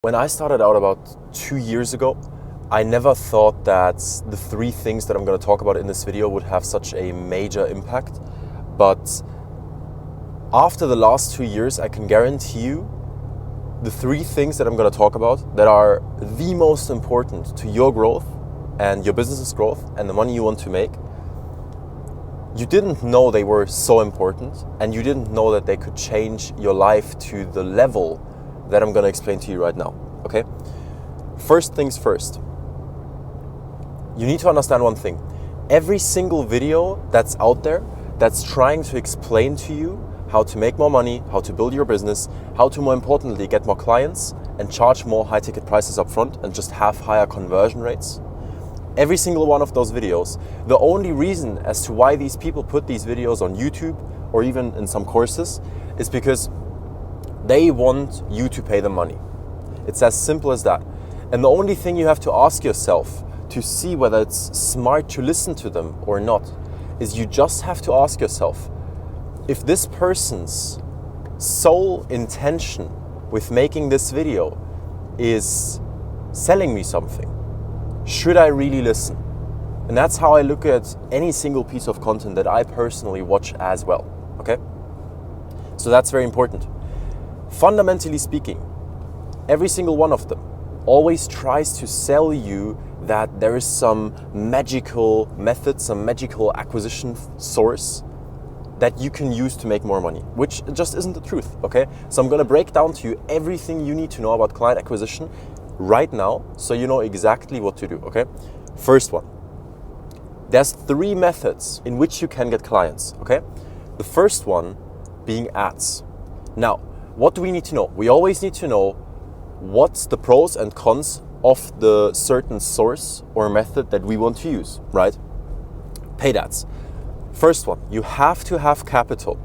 When I started out about 2 years ago, I never thought that the 3 things that I'm going to talk about in this video would have such a major impact. But after the last 2 years, I can guarantee you the 3 things that I'm going to talk about that are the most important to your growth and your business's growth and the money you want to make. You didn't know they were so important, and you didn't know that they could change your life to the level that I'm going to explain to you right now, okay? First things first. You need to understand one thing. Every single video that's out there that's trying to explain to you how to make more money, how to build your business, how to, more importantly, get more clients and charge more high-ticket prices up front and just have higher conversion rates, every single one of those videos, the only reason as to why these people put these videos on YouTube or even in some courses is because they want you to pay them money. It's as simple as that. And the only thing you have to ask yourself to see whether it's smart to listen to them or not is you just have to ask yourself, if this person's sole intention with making this video is selling me something, should I really listen? And that's how I look at any single piece of content that I personally watch as well, okay? So that's very important. Fundamentally speaking, every single one of them always tries to sell you that there is some magical method, some magical acquisition source that you can use to make more money, which just isn't the truth, okay? So I'm gonna break down to you everything you need to know about client acquisition right now so you know exactly what to do, okay? First one, there's 3 methods in which you can get clients, okay? The first one being ads. Now, what do we need to know? We always need to know what's the pros and cons of the certain source or method that we want to use, right? Paid ads. First one, you have to have capital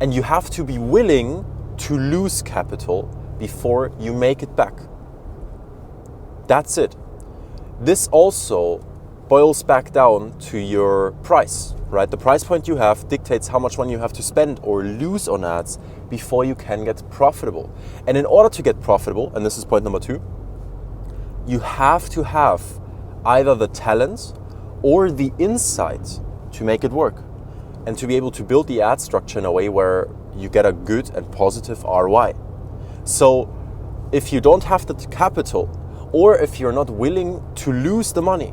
and you have to be willing to lose capital before you make it back. That's it. This also boils back down to your price, right? The price point you have dictates how much money you have to spend or lose on ads before you can get profitable. And in order to get profitable, and this is point number 2, you have to have either the talent or the insight to make it work and to be able to build the ad structure in a way where you get a good and positive ROI. So if you don't have the capital, or if you're not willing to lose the money,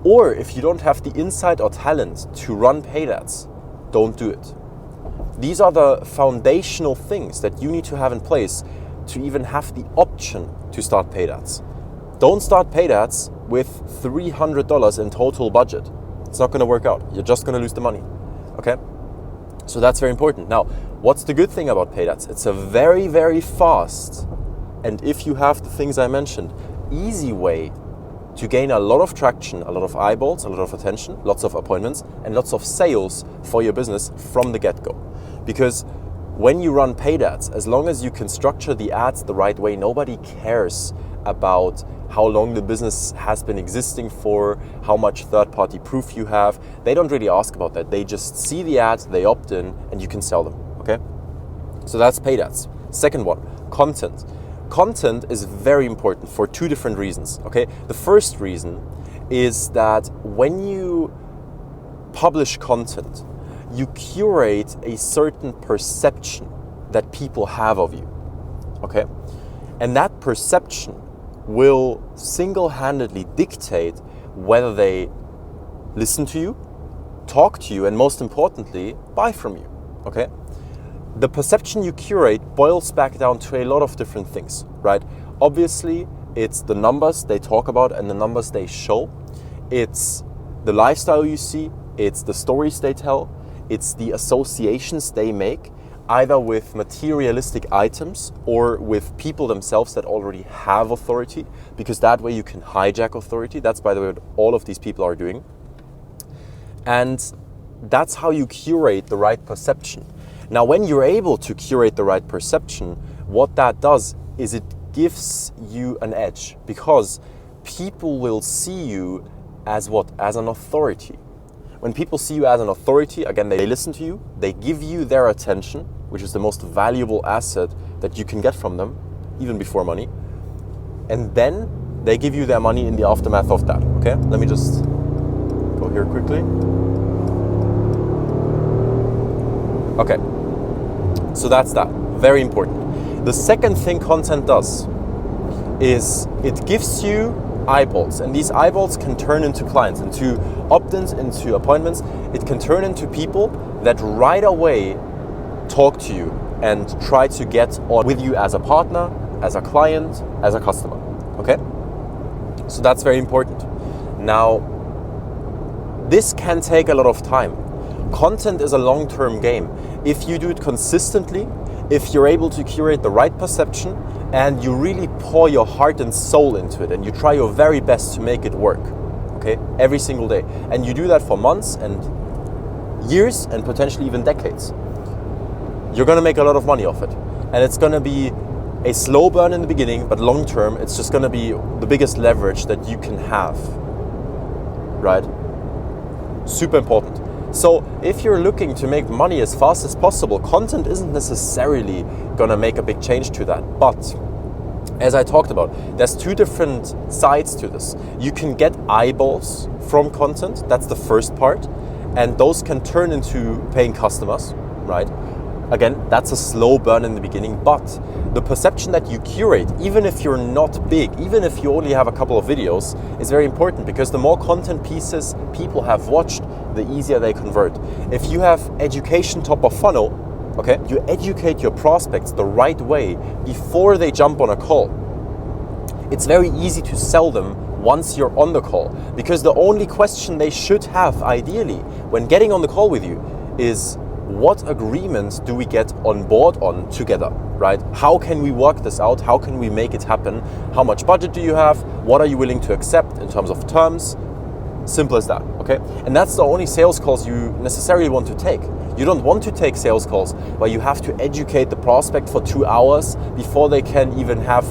or if you don't have the insight or talent to run paid ads, don't do it. These are the foundational things that you need to have in place to even have the option to start paid ads. Don't start paid ads with $300 in total budget. It's not gonna work out. You're just gonna lose the money, okay? So that's very important. Now, what's the good thing about paid ads? It's a very, very fast, and if you have the things I mentioned, easy way to gain a lot of traction, a lot of eyeballs, a lot of attention, lots of appointments, and lots of sales for your business from the get-go. Because when you run paid ads, as long as you can structure the ads the right way, nobody cares about how long the business has been existing for, how much third-party proof you have. They don't really ask about that. They just see the ads, they opt in, and you can sell them, okay? So that's paid ads. Second one, content. Content is very important for 2 different reasons, okay? The first reason is that when you publish content, you curate a certain perception that people have of you, okay? And that perception will single-handedly dictate whether they listen to you, talk to you, and most importantly, buy from you, okay? The perception you curate boils back down to a lot of different things, right? Obviously, it's the numbers they talk about and the numbers they show. It's the lifestyle you see. It's the stories they tell. It's the associations they make, either with materialistic items or with people themselves that already have authority, because that way you can hijack authority. That's, by the way, what all of these people are doing. And that's how you curate the right perception. Now, when you're able to curate the right perception, what that does is it gives you an edge, because people will see you as what? As an authority. When people see you as an authority, again, they listen to you, they give you their attention, which is the most valuable asset that you can get from them, even before money. And then they give you their money in the aftermath of that, okay? Let me just go here quickly. Okay, so that's that, very important. The second thing content does is it gives you eyeballs, and these eyeballs can turn into clients, into opt-ins, into appointments. It can turn into people that right away talk to you and try to get on with you as a partner, as a client, as a customer, okay? So that's very important. Now, this can take a lot of time. Content is a long-term game. If you do it consistently, if you're able to curate the right perception, and you really pour your heart and soul into it, and you try your very best to make it work, okay, every single day, and you do that for months and years and potentially even decades, you're gonna make a lot of money off it. And it's gonna be a slow burn in the beginning, but long term, it's just gonna be the biggest leverage that you can have, right? Super important. So if you're looking to make money as fast as possible, content isn't necessarily gonna make a big change to that. But as I talked about, there's two different sides to this. You can get eyeballs from content, that's the first part, and those can turn into paying customers, right? Again, that's a slow burn in the beginning, but the perception that you curate, even if you're not big, even if you only have a couple of videos, is very important, because the more content pieces people have watched, the easier they convert. If you have education top of funnel, okay, you educate your prospects the right way before they jump on a call. It's very easy to sell them once you're on the call, because the only question they should have, ideally, when getting on the call with you is, what agreements do we get on board on together, right? How can we work this out? How can we make it happen? How much budget do you have? What are you willing to accept in terms of terms? Simple as that, okay? And that's the only sales calls you necessarily want to take. You don't want to take sales calls where you have to educate the prospect for 2 hours before they can even have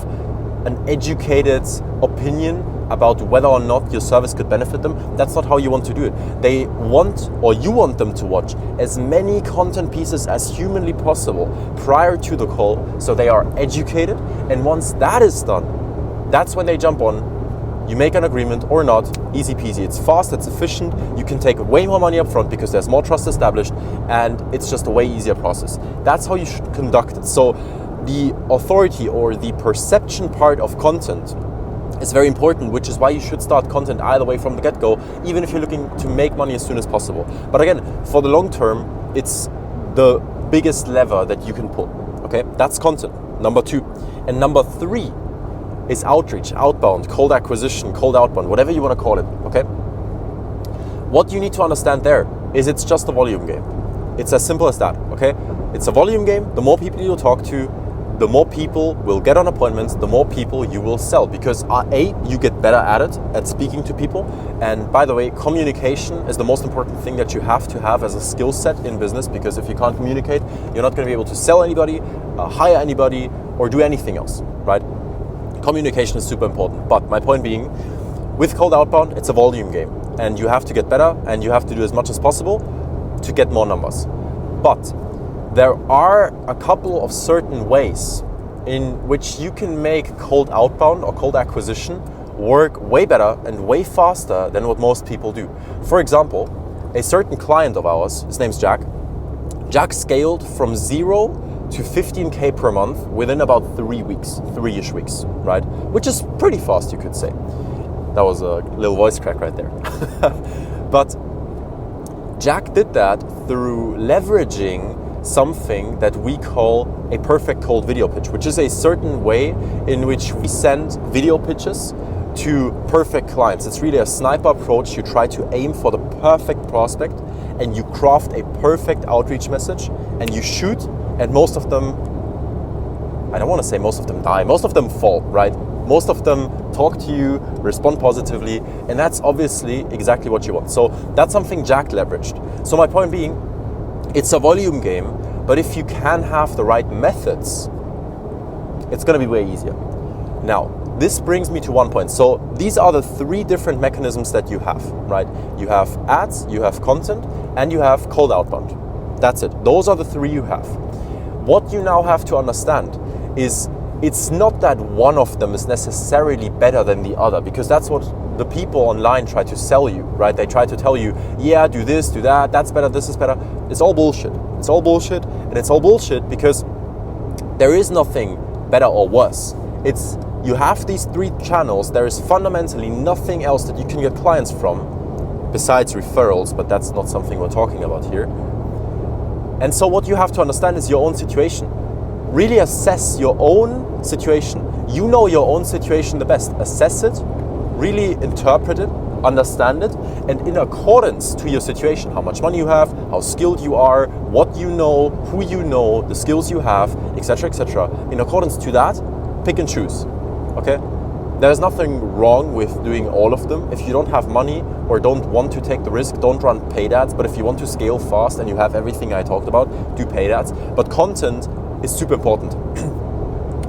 an educated opinion about whether or not your service could benefit them. That's not how you want to do it. They want, or you want them to watch as many content pieces as humanly possible prior to the call, so they are educated. And once that is done, that's when they jump on. You make an agreement or not, easy peasy. It's fast, it's efficient. You can take way more money up front because there's more trust established, and it's just a way easier process. That's how you should conduct it. So the authority or the perception part of content is very important, which is why you should start content either way from the get-go, even if you're looking to make money as soon as possible. But again, for the long term, it's the biggest lever that you can pull, okay? That's content, number 2. And number 3 is outreach, outbound, cold acquisition, cold outbound, whatever you want to call it, okay? What you need to understand there is it's just a volume game. It's as simple as that, okay? It's a volume game. The more people you talk to, the more people will get on appointments, the more people you will sell, because A, you get better at it, at speaking to people. And by the way, communication is the most important thing that you have to have as a skill set in business, because if you can't communicate, you're not going to be able to sell anybody, hire anybody, or do anything else, right? Communication is super important. But my point being, with cold outbound, it's a volume game, and you have to get better, and you have to do as much as possible to get more numbers. But there are a couple of certain ways in which you can make cold outbound or cold acquisition work way better and way faster than what most people do. For example, a certain client of ours, his name's Jack. Jack scaled from 0 to 15K per month within about 3-ish weeks, right? Which is pretty fast, you could say. That was a little voice crack right there. But Jack did that through leveraging something that we call a perfect cold video pitch, which is a certain way in which we send video pitches to perfect clients. It's really a sniper approach. You try to aim for the perfect prospect, and you craft a perfect outreach message, and you shoot, and most of them, I don't want to say most of them die, most of them fall, right? Most of them talk to you, respond positively, and that's obviously exactly what you want. So that's something Jack leveraged. So my point being, it's a volume game, but if you can have the right methods, it's going to be way easier. Now, this brings me to one point. So these are the 3 different mechanisms that you have, right? You have ads, you have content, and you have cold outbound. That's it. Those are the 3 you have. What you now have to understand is it's not that one of them is necessarily better than the other, because that's what the people online try to sell you, right? They try to tell you, yeah, do this, do that, that's better, this is better. It's all bullshit. It's all bullshit, and it's all bullshit because there is nothing better or worse. It's, you have these 3 channels, there is fundamentally nothing else that you can get clients from besides referrals, but that's not something we're talking about here. And so what you have to understand is your own situation. Really assess your own situation. You know your own situation the best. Assess it, really interpret it, understand it, and in accordance to your situation, how much money you have, how skilled you are, what you know, who you know, the skills you have, etc., etc. In accordance to that, pick and choose, okay? There's nothing wrong with doing all of them. If you don't have money or don't want to take the risk, don't run paid ads. But if you want to scale fast and you have everything I talked about, do paid ads. But content is super important.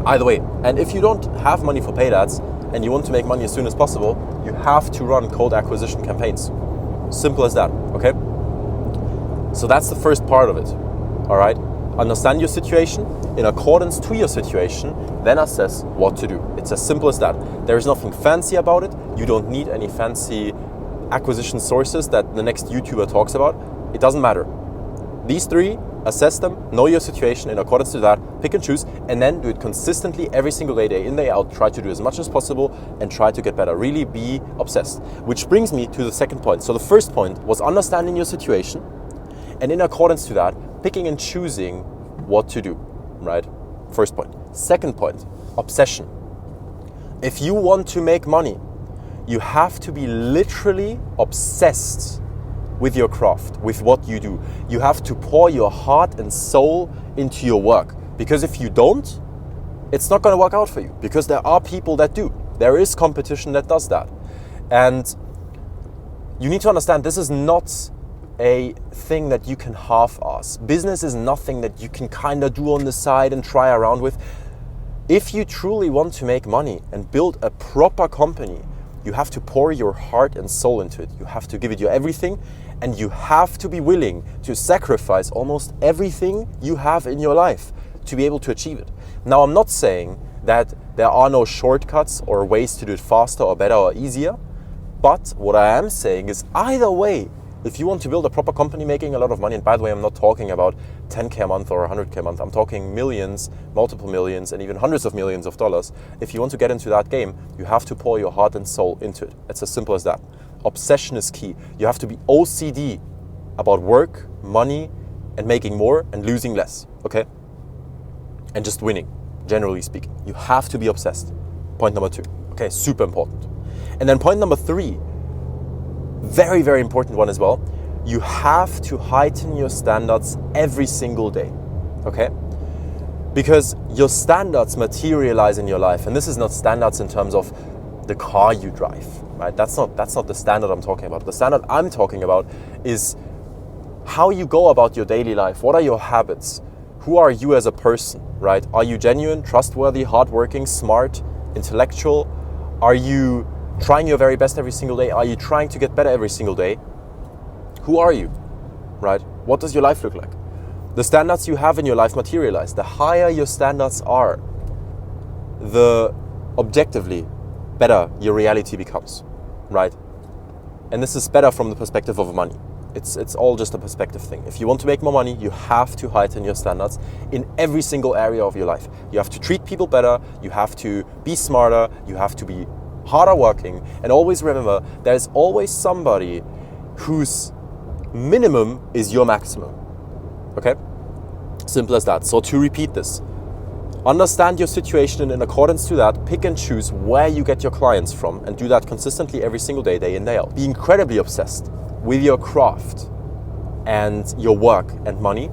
Either way. And if you don't have money for paid ads and you want to make money as soon as possible, you have to run cold acquisition campaigns. Simple as that, okay? So that's the first part of it, all right? Understand your situation, in accordance to your situation, then assess what to do. It's as simple as that. There is nothing fancy about it. You don't need any fancy acquisition sources that the next YouTuber talks about. It doesn't matter. These 3, assess them, know your situation, in accordance to that, pick and choose, and then do it consistently every single day in, day out. Try to do as much as possible and try to get better. Really be obsessed. Which brings me to the second point. So the first point was understanding your situation, and in accordance to that, picking and choosing what to do, right? First point. Second point, obsession. If you want to make money, you have to be literally obsessed with your craft, with what you do. You have to pour your heart and soul into your work, because if you don't, it's not going to work out for you, because there are people that do. There is competition that does that. And you need to understand, this is not a thing that you can half-ass. Business is nothing that you can kind of do on the side and try around with. If you truly want to make money and build a proper company, you have to pour your heart and soul into it. You have to give it your everything, and you have to be willing to sacrifice almost everything you have in your life to be able to achieve it. Now, I'm not saying that there are no shortcuts or ways to do it faster or better or easier, but what I am saying is either way, if you want to build a proper company making a lot of money, and by the way, I'm not talking about 10K a month or 100K a month, I'm talking millions, multiple millions, and even hundreds of millions of dollars. If you want to get into that game, you have to pour your heart and soul into it. It's as simple as that. Obsession is key. You have to be OCD about work, money, and making more and losing less, okay? And just winning, generally speaking. You have to be obsessed. Point number 2, okay, super important. And then point number 3, very, very important one as well. You have to heighten your standards every single day, okay? Because your standards materialize in your life. And this is not standards in terms of the car you drive, right? That's not the standard I'm talking about. The standard I'm talking about is how you go about your daily life. What are your habits? Who are you as a person, right? Are you genuine, trustworthy, hardworking, smart, intellectual? Are you trying your very best every single day? Are you trying to get better every single day? Who are you, right? What does your life look like? The standards you have in your life materialize. The higher your standards are, the objectively better your reality becomes, right? And this is better from the perspective of money. It's all just a perspective thing. If you want to make more money, you have to heighten your standards in every single area of your life. You have to treat people better, you have to be smarter, you have to be harder working, and always remember, there's always somebody whose minimum is your maximum, okay? Simple as that. So to repeat this, understand your situation, and in accordance to that, pick and choose where you get your clients from, and do that consistently every single day, day in, day out. Be incredibly obsessed with your craft and your work and money,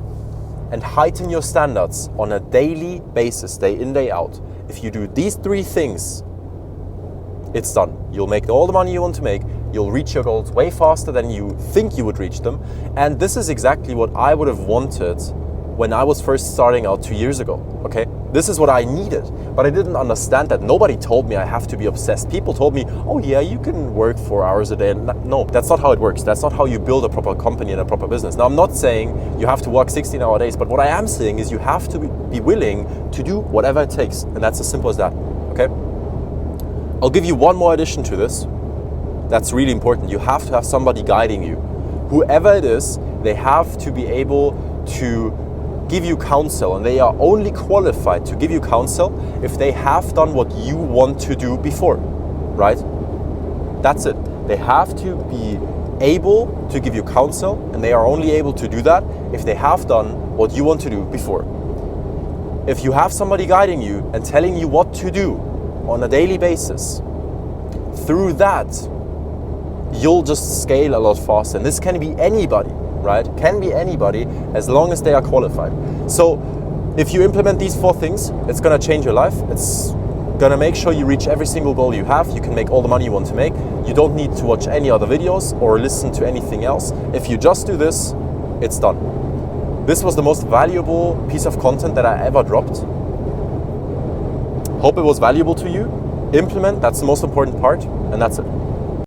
and heighten your standards on a daily basis, day in, day out. If you do these 3 things, it's done. You'll make all the money you want to make. You'll reach your goals way faster than you think you would reach them. And this is exactly what I would have wanted when I was first starting out 2 years ago, okay? This is what I needed, but I didn't understand that. Nobody told me I have to be obsessed. People told me, oh yeah, you can work 4 hours a day. No, that's not how it works. That's not how you build a proper company and a proper business. Now, I'm not saying you have to work 16-hour days, but what I am saying is you have to be willing to do whatever it takes. And that's as simple as that, okay? I'll give you one more addition to this. That's really important. You have to have somebody guiding you. Whoever it is, they have to be able to give you counsel, and they are only qualified to give you counsel if they have done what you want to do before, right? That's it. They have to be able to give you counsel, and they are only able to do that if they have done what you want to do before. If you have somebody guiding you and telling you what to do on a daily basis, through that, you'll just scale a lot faster. And this can be anybody, right? Can be anybody as long as they are qualified. So if you implement these 4 things, it's gonna change your life. It's gonna make sure you reach every single goal you have. You can make all the money you want to make. You don't need to watch any other videos or listen to anything else. If you just do this, it's done. This was the most valuable piece of content that I ever dropped. Hope it was valuable to you. Implement, that's the most important part, and that's it.